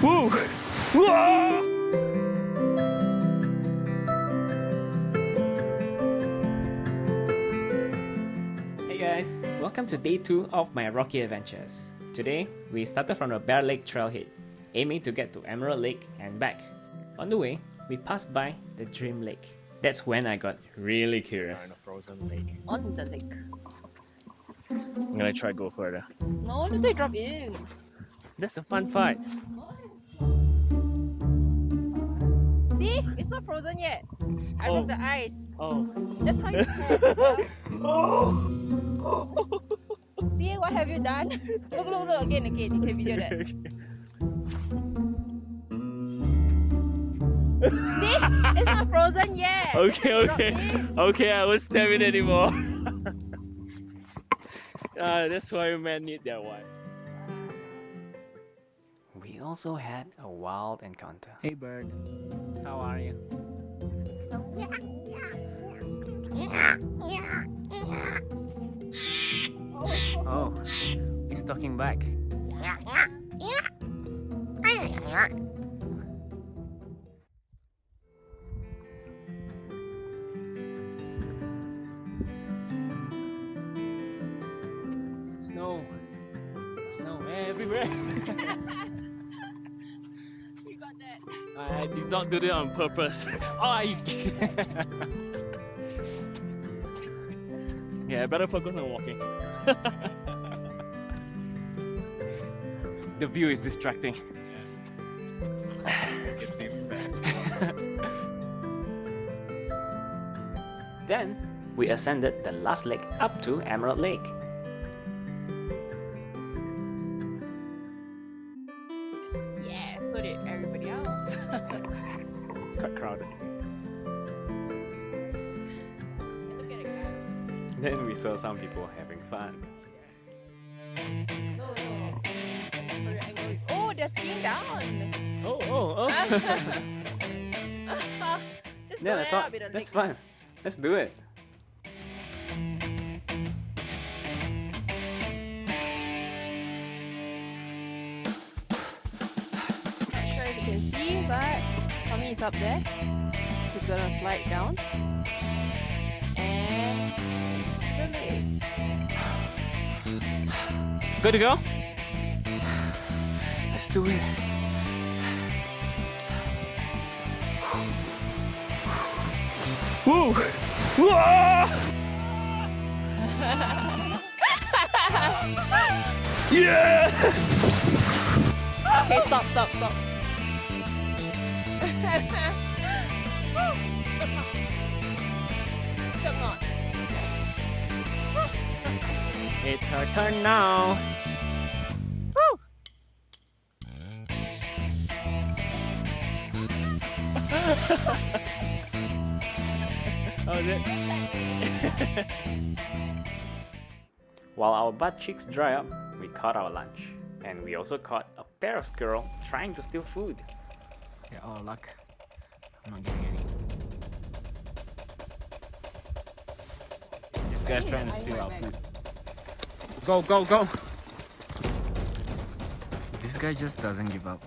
Woo! Whoa! Hey guys, welcome to day 2 of my Rocky adventures. Today, we started from the Bear Lake trailhead, aiming to get to Emerald Lake and back. On the way, we passed by the Dream Lake. That's when I got really curious. In a frozen lake. On the lake. I'm gonna try go further. No, they drop in. That's the fun part. See? It's not frozen yet. I broke the ice. Oh. That's how you test. See, what have you done? Look, again. You can video that. See? It's not frozen yet. Okay, I won't stab it anymore. That's why men need their wives. We also had a wild encounter. Hey bird, how are you? Oh, he's talking back. Snow everywhere. You got that. I did not do that on purpose. Oh, you yeah, I better focus on walking. The view is distracting. It's even bad. Then, we ascended the last lake up to Emerald Lake. Yeah, so did everybody else. It's quite crowded. Look at it, guys. Then we saw some people having fun. No. Oh, they're skiing down. Oh. Just Yeah, go I there, thought a bit of that's lake. fun. Let's do it. Not sure if you can see, but Tommy is up there. He's gonna slide down. And the lake. Good to go? Let's do it. Woo! Whoa! Yeah! Okay, stop. Come on. It's her turn now. Woo! Oh, is it? While our butt cheeks dry up, we caught our lunch. And we also caught a pair of squirrels trying to steal food. Yeah, all luck. I'm not getting any. This guy's trying to steal our food. Go! This guy just doesn't give up.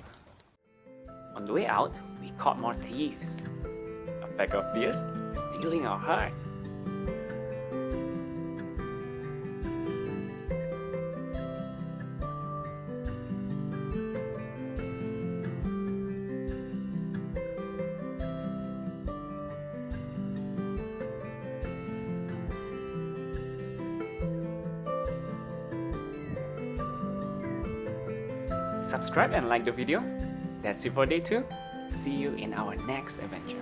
On the way out, we caught more thieves. A pack of thieves stealing our hearts. Subscribe and like the video. That's it for day 2. See you in our next adventure.